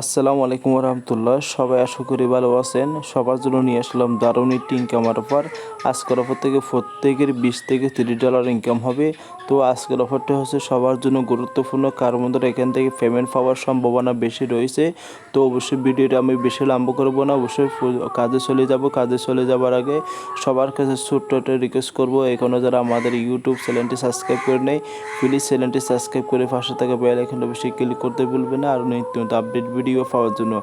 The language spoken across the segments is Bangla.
আসসালামু আলাইকুম রহমতুল্লাহ। সবাই আশা করি ভালো আছেন। সবার জন্য নিয়ে আসলাম দারুণ একটি ইনকামের অফার। আজকের অফার থেকে প্রত্যেকের $20 থেকে $30 ইনকাম হবে। তো আজকের অফারটা হচ্ছে সবার জন্য গুরুত্বপূর্ণ, কারণ মধ্যে এখান থেকে পেমেন্ট পাওয়ার সম্ভাবনা বেশি রয়েছে। তো অবশ্যই ভিডিওটা আমি বেশি লম্বা করবো না, অবশ্যই কাজে চলে যাব। কাজে চলে যাবার আগে সবার কাছে ছোট্ট একটা রিকোয়েস্ট করবো, এখনও যারা আমাদের ইউটিউব চ্যানেলটি সাবস্ক্রাইব করে নেই, প্লিজ চ্যানেলটি সাবস্ক্রাইব করে পাশে থাকা বেল আইকনটা অবশ্যই ক্লিক করতে ভুলবেন না, আর নিত্য আপডেট ভিডিও পাওয়ার জন্য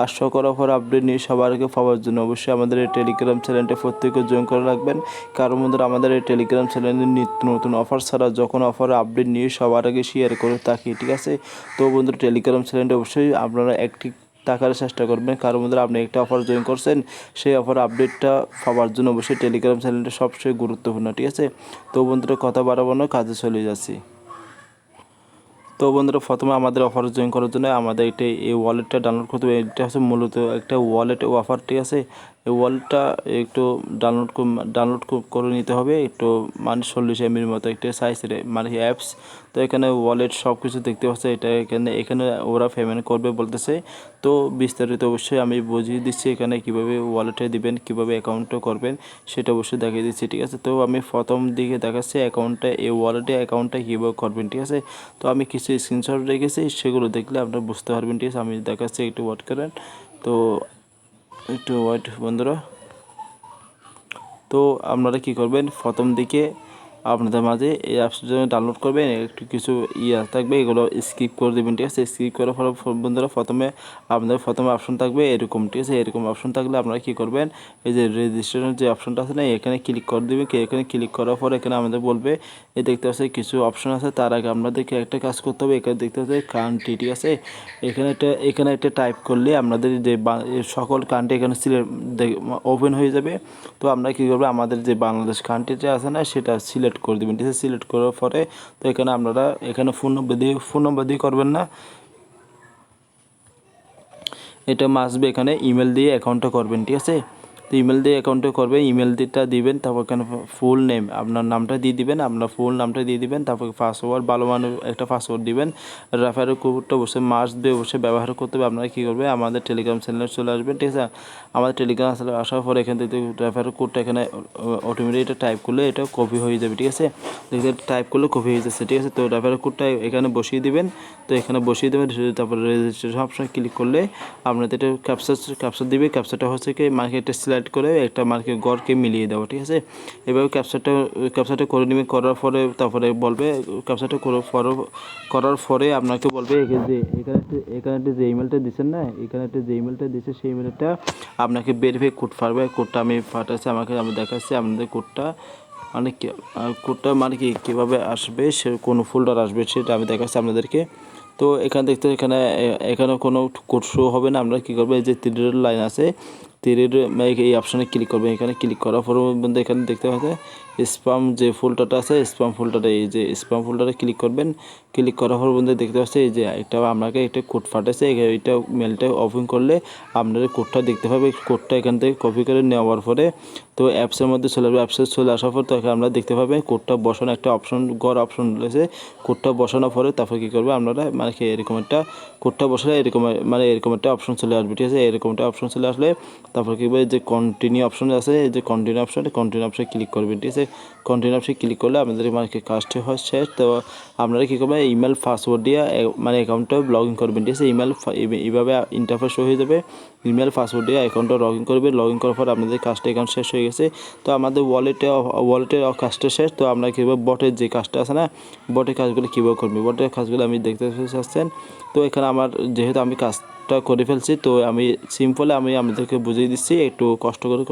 আর সকল অফার আপডেট নিয়ে সবার আগে পাওয়ার জন্য অবশ্যই আমাদের এই টেলিগ্রাম চ্যানেলটা প্রত্যেকে জয়েন করে রাখবেন। কারণ বন্ধুরা, আমাদের এই টেলিগ্রাম চ্যানেলে নিত্য নতুন অফার ছাড়া যখন অফার আপডেট নিয়ে সবার আগে শেয়ার করে থাকি, ঠিক আছে? তো বন্ধুরা, টেলিগ্রাম চ্যানেলটা অবশ্যই আপনারা অ্যাক্টিভ থাকার চেষ্টা করবেন, কারণ বন্ধুরা আপনি একটা অফার জয়েন করছেন, সেই অফার আপডেটটা পাওয়ার জন্য অবশ্যই টেলিগ্রাম চ্যানেলটা সবচেয়ে গুরুত্বপূর্ণ, ঠিক আছে? তো বন্ধুরা, কথা বাড়াবো না, কাজে চলে যাচ্ছি। তো বন্ধুরা, প্রথমে আমাদের অফার জয়েন করার জন্য আমাদের এই ওয়ালেটটা ডাউনলোড করতে হবে। এটা হচ্ছে মূলত একটা ওয়ালেট অফার, ঠিক আছে? এই ওয়ালেটটা একটু ডাউনলোড করে নিতে হবে, একটু মানে 40 MB মতো একটা সাইজের মানে অ্যাপস। তো এখানে ওয়ালেট সব কিছু দেখতে পাচ্ছে, এখানে ওরা পেমেন্ট করবে বলতেছে। তো বিস্তারিত অবশ্যই আমি বুঝিয়ে দিচ্ছি এখানে কীভাবে ওয়ালেটে দিবেন, কীভাবে অ্যাকাউন্টও করবেন, সেটা অবশ্যই দেখিয়ে দিচ্ছি, ঠিক আছে? তো আমি প্রথম দিকে দেখাচ্ছি অ্যাকাউন্টটা, এই ওয়ালেটে অ্যাকাউন্টটা কীভাবে করবেন, ঠিক আছে? তো আমি কিছু স্ক্রিনশট রেখেছি, সেগুলো দেখলে আপনারা বুঝতে পারবেন, ঠিক আছে? আমি দেখাচ্ছি, একটু ওয়েট করেন। তো একটু ওয়েট বন্ধুরা। তো আপনারা কী করবেন, প্রথম দিকে আপনাদের মাঝে এই অ্যাপসের জন্য ডাউনলোড করবেন, একটু কিছু থাকবে, এগুলো স্কিপ করে দেবেন, ঠিক আছে? স্কিপ করার পর বন্ধুরা আপনাদের প্রথমে অপশন থাকবে এরকম, ঠিক আছে? এরকম অপশন থাকলে আপনারা কী করবেন, এই যে রেজিস্ট্রেশন যে অপশনটা আছে না, এখানে ক্লিক করে দেবেন। এখানে ক্লিক করার পর এখানে আমাদের বলবে, এই দেখতে পাচ্ছি কিছু অপশন আছে। তার আগে আপনাদেরকে একটা কাজ করতে হবে, এখানে দেখতে পাচ্ছি কান্ট্রি, ঠিক আছে? এখানে একটা টাইপ করলে আপনাদের যে সকল কান্ট্রি এখানে ওপেন হয়ে যাবে। তো আমরা কী করবো, আমাদের যে বাংলাদেশ কান্ট্রিটা আছে না, সেটা সিলেক্ট করে দেবেন, ঠিক আছে? সিলেক্ট করার পরে তো এখানে আপনারা এখানে ফোন নম্বর দিয়ে করবেন না, এটা মাসবে এখানে ইমেল দিয়ে অ্যাকাউন্টটা করবেন, ঠিক আছে? তো ইমেল দিয়ে অ্যাকাউন্টে করবেন, ইমেলটা দিবেন, তারপর এখানে ফুল নেম আপনার নামটা দিয়ে দিবেন, আপনার ফুল নামটা দিয়ে দিবেন, তারপর পাসওয়ার্ড ভালো মানের একটা পাসওয়ার্ড দিবেন। রেফারেল কোডটা অবশ্যই মাস্ট দিয়ে অবশ্যই ব্যবহার করতে হবে। আপনারা কী করবে, আমাদের টেলিগ্রাম চ্যানেলে চলে আসবেন, ঠিক আছে? আমাদের টেলিগ্রাম চ্যানেলে আসার পরে এখান থেকে রেফারেল কোডটা এখানে অটোমেটিক এটা টাইপ করলে এটা কপি হয়ে যাবে, ঠিক আছে? দেখতে টাইপ করলে কপি হয়ে যাচ্ছে, ঠিক আছে? তো রেফারেল কোডটা এখানে বসিয়ে দিবেন। তো এখানে বসিয়ে দেবেন, তারপর রেজিস্ট্রেশন অপশনে ক্লিক করলে আপনাদের এটা ক্যাপচার দিবে। ক্যাপচারটা হচ্ছে কি মার্কেটটা সিলেক্ট করে একটা মার্কেট গড়কে মিলিয়ে দেওয়া, ঠিক আছে? এভাবে ক্যাপচারটা করে নেবেন। করার পরে তারপরে বলবে, ক্যাপচারটা করার পরে আপনাকে বলবে যে এখানে যে ইমেলটা দিচ্ছেন না, এখানে যে ইমেলটা দিচ্ছে, সেই ইমেলটা আপনাকে ভেরিফাই কোড পারবে। কোডটা আমি পাঠাচ্ছি, আমি দেখাচ্ছি আপনাদের কোডটা মানে কি কীভাবে আসবে, সে কোনো ফোল্ডার আসবে সেটা আমি দেখাচ্ছি আপনাদেরকে। তো এখানে কোনো কোড শো হবে না। আমরা কী করবো, এই যে তীরের লাইন আছে, তীরের এই অপশানে ক্লিক করবেন। এখানে ক্লিক করার পর বন্ধু এখানে দেখতে পাচ্ছে স্প্যাম যে ফোল্ডারটা আছে, স্প্যাম ফোল্ডারে এই যে স্প্যাম ফোল্ডারে ক্লিক করবেন। ক্লিক করার পর বন্ধু দেখতে পাচ্ছে এই যে এটা আপনাকে একটা কোড পাঠাচ্ছে, এইটা মেলটা ওপেন করলে আপনার কোডটা দেখতে পাবে। কোডটা এখান থেকে কপি করে নেওয়ার পরে তো অ্যাপসের মধ্যে চলে আসবে। অ্যাপসে চলে আসার পর তো আমরা দেখতে পাবেন কোডটা বসানো একটা অপশন রয়েছে। কোডটা বসানোর পরে তারপর কী করবে, আপনারা মানে কি এরকম একটা কোডটা বসালে এরকম একটা অপশন চলে আসবে, ঠিক আছে? এরকম একটা অপশন চলে আসলে তারপর কী বলে, যে কন্টিনিউ অপশন আছে, এই যে কন্টিনিউ অপশনে ক্লিক করবেন, ঠিক আছে? কন্টিনিউ অপশনে ক্লিক করলে আমাদের মানে কি কাজটা হয় শেষ। তো আপনারা কী করবেন, ইমেল পাসওয়ার্ড দিয়ে মানে অ্যাকাউন্টটা লগ ইন করবেন, ঠিক আছে? এইভাবে ইন্টারফেস হয়ে যাবে। ইমেল পাসওয়ার্ড দিয়ে অ্যাকাউন্টটা লগ ইন করবেন। লগ ইন করার পর আপনাদের কাজটা অ্যাকাউন্ট শেষ হয়ে গেছে। তো আমাদের ওয়ালেটের কাজটা শেষ। তো আমরা কীভাবে বটের যে কাজটা আছে না, বটের কাজগুলো কীভাবে করবে, বটের কাজগুলো আমি দেখতে চাচ্ছেন। তো এখানে আমার যেহেতু আমি কাজটা করে ফেলছি, তো আমি সিম্পলে আপনাদেরকে বুঝিয়ে দিচ্ছি, একটু কষ্ট করে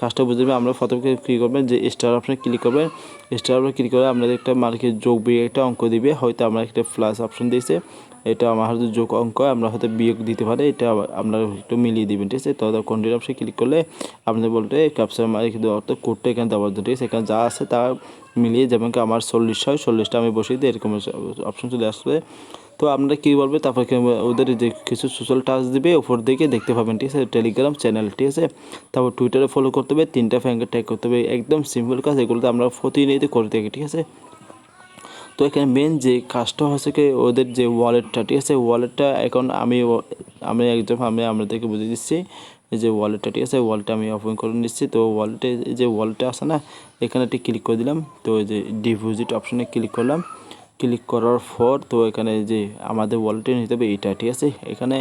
কাজটা বুঝে দেবেন। আমরা প্রথমে কী করবেন, যে স্টার অপশনে ক্লিক করবেন। স্টার অপশনে ক্লিক করে আপনাদের একটা মার্কেট যোগ বিয়োগ একটা অঙ্ক দিবে, হয়তো আমরা একটা প্লাস অপশন দিয়েছে, এটা আমার হয়তো যোগ অঙ্ক, আমরা হয়তো বিয়োগ দিতে পারে, এটা আপনারা একটু মিলিয়ে দিবেন, ঠিক আছে? তো কন্টিনিউ অপশনে ক্লিক করলে আপনাদের বলতে ক্যাপচার অর্থাৎ কোডটা এখানে দেওয়ার জন্য, ঠিক আছে? এখানে যা আছে তা মিলিয়ে, যেমন কি আমার 40 হয়, 40টা আমি বসিয়ে দিই, এরকম অপশন চলে আসবে। তো আপনারা কী বলবে, তারপর ওদের যে কিছু সোশ্যাল টাচ দিবে উপর দিকে দেখতে পাবেন, ঠিক আছে? টেলিগ্রাম চ্যানেল, ঠিক আছে? তারপর টুইটারে ফলো করতে হবে, 3টা ফ্যাঙ্গার ট্যাগ করতে হবে, একদম সিম্পল কাজ। এগুলোতে আমরা প্রতিনিয়ত করে থাকি, ঠিক আছে? তো এখানে মেন যে কাজটা হচ্ছে কি ওদের যে ওয়ালেটটা, ঠিক আছে? ওয়ালেটটা এখন আমি আমি আপনাদেরকে বুঝিয়ে দিচ্ছি। এই যে ওয়ালেটটা, ঠিক আছে, ওয়ালেটটা আমি ওপেন করে নিচ্ছি। তো ওয়ালেটে যে ওয়ালেটটা আছে না, এখানে একটি ক্লিক করে দিলাম। তো এই যে ডিপোজিট অপশানে ক্লিক করলাম। ক্লিক করার পর তো এখানে যে আমাদের ওয়ালেটে নিতে হবে এইটা, ঠিক আছে। এখানে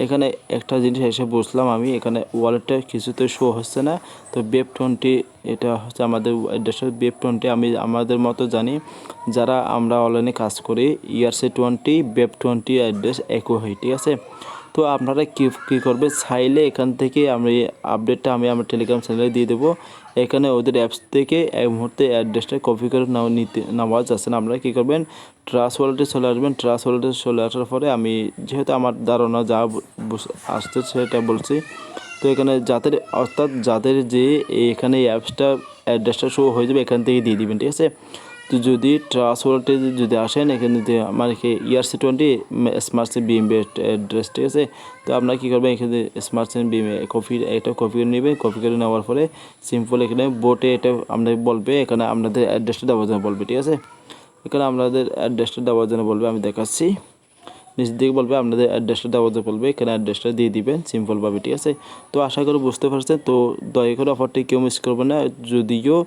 এখানে একটা জিনিস এসে বুঝলাম আমি, এখানে ওয়ালেটটা কিছুতে শো হচ্ছে না। তো বেপ20 এটা হচ্ছে আমাদের অ্যাড্রেসের বেপ20। আমি আমাদের মতো জানি, যারা আমরা অনলাইনে কাজ করি, ERC20 বেপ20 অ্যাড্রেস একই হয়, ঠিক আছে। তো আপনারা কী করবে, চাইলে এখান থেকে আমি আপডেটটা আমি আমার টেলিগ্রাম চ্যানেলে দিয়ে দেবো। এখানে ওদের অ্যাপস থেকে এক মুহূর্তে অ্যাড্রেসটা কপি করে নেওয়া যাচ্ছে না। আপনারা কী করবেন, ট্রাস্ট ওয়ালেটে চলে আসবেন। ট্রাস্ট ওয়ালেটে চলে আসার পরে আমি যেহেতু আমার ধারণা যা আসছে সেটা বলছি। তো এখানে যাদের যে এখানে অ্যাপসটা অ্যাড্রেসটা শো হয়ে যাবে, এখান থেকে দিয়ে দিবেন, ঠিক আছে। তো যদি ট্রাস্ট ওয়ালেটে যদি আসেন, এখানে মানে কি ERC20 স্মার্ট সিম বিএম অ্যাড্রেস, ঠিক আছে। তো আপনারা কী করবেন, এখানে স্মার্ট সিম বিএম এটা কপি করে নেবেন। কপি করে নেওয়ার পরে সিম্পল এখানে বোটে এটা আপনাদের বলবে, এখানে আপনাদের অ্যাড্রেসটা দেওয়ার জন্য বলবে, ঠিক আছে। এখানে আপনাদের অ্যাড্রেসটা দেওয়ার জন্য বলবে, আমি দেখাচ্ছি। নিচ দিকে বলবে আপনাদের অ্যাড্রেসটা দেওয়ার জন্য বলবে, এখানে অ্যাড্রেসটা দিয়ে দিবেন সিম্পলভাবে, ঠিক আছে। তো আশা করি বুঝতে পারছেন। তো দয়া করে অফারটি কেউ মিস করবে না। যদিও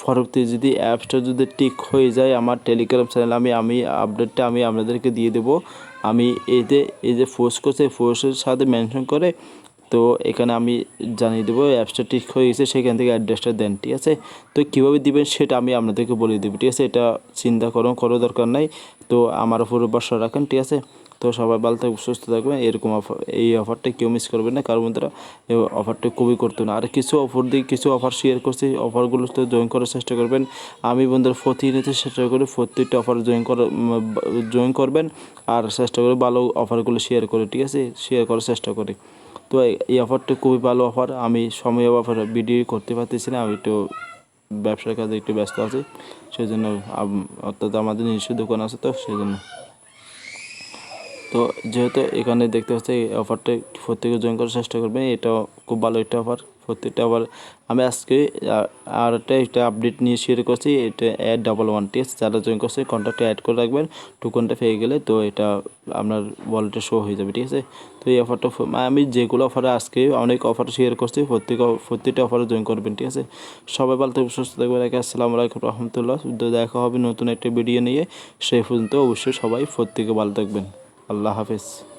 পরবর্তী যদি অ্যাপসটা যদি ঠিক হয়ে যায়, আমার টেলিগ্রাম চ্যানেল আমি আপডেটটা আমি আপনাদেরকে দিয়ে দেবো। আমি এই যে পোস্ট করছে, পোস্টের সাথে মেনশন করে, তো এখানে আমি জানিয়ে দেবো অ্যাপসটা ঠিক হয়ে গেছে, সেখান থেকে অ্যাড্রেসটা দেন, ঠিক আছে। তো কীভাবে দিবেন সেটা আমি আপনাদেরকে বলে দেবো, ঠিক আছে। এটা চিন্তা করার দরকার নাই। তো আমার উপরে ভরসা রাখেন, ঠিক আছে। তো সবাই ভালো থাকবে, সুস্থ থাকবেন। এরকম এই অফারটা কেউ মিস করবেন না, কারণ বন্ধুরা এই অফারটা খুবই করতো না। আর কিছু অফার শেয়ার করছি, অফারগুলো তো জয়েন করার চেষ্টা করবেন। আমি বন্ধুরা প্রতিনিয়ত চেষ্টা করি প্রত্যেকটা অফার জয়েন করবেন, আর চেষ্টা করে ভালো অফারগুলো শেয়ার করে, ঠিক আছে, শেয়ার করার চেষ্টা করি। তো এই অফারটা খুবই ভালো অফার। আমি সময় অফার ভিডিও করতে পারতেছি না, আমি একটু ব্যবসার কাজে একটু ব্যস্ত আছি, সেই জন্য। অর্থাৎ আমাদের নিজস্ব দোকান আছে, তো সেই জন্য। তো যেহেতু এখানে দেখতে পাচ্ছি এই অফারটা প্রত্যেকে জয়েন করার চেষ্টা করবেন। এটা খুব ভালো একটা অফার। প্রত্যেকটা আবার আমি আজকে আর একটা আপডেট নিয়ে শেয়ার করছি, এটা Add11, ঠিক আছে। যারা জয়েন করছে কন্ট্যাক্টে অ্যাড করে রাখবেন। টোকনটা পেয়ে গেলে তো এটা আপনার ওয়ালেটে শো হয়ে যাবে, ঠিক আছে। তো এই অফারটা আমি যেগুলো অফারে আজকে অনেক অফার শেয়ার করছি, প্রত্যেকটা অফারে জয়েন করবেন, ঠিক আছে। সবাই ভালো থাকবে, সুস্থ থাকবেন। আসসালামু আলাইকুম রহমতুল্লাহ। দেখা হবে নতুন একটা ভিডিও নিয়ে। সেই পর্যন্ত অবশ্যই সবাই প্রত্যেকে ভালো থাকবেন। আল্লাহ হাফেজ।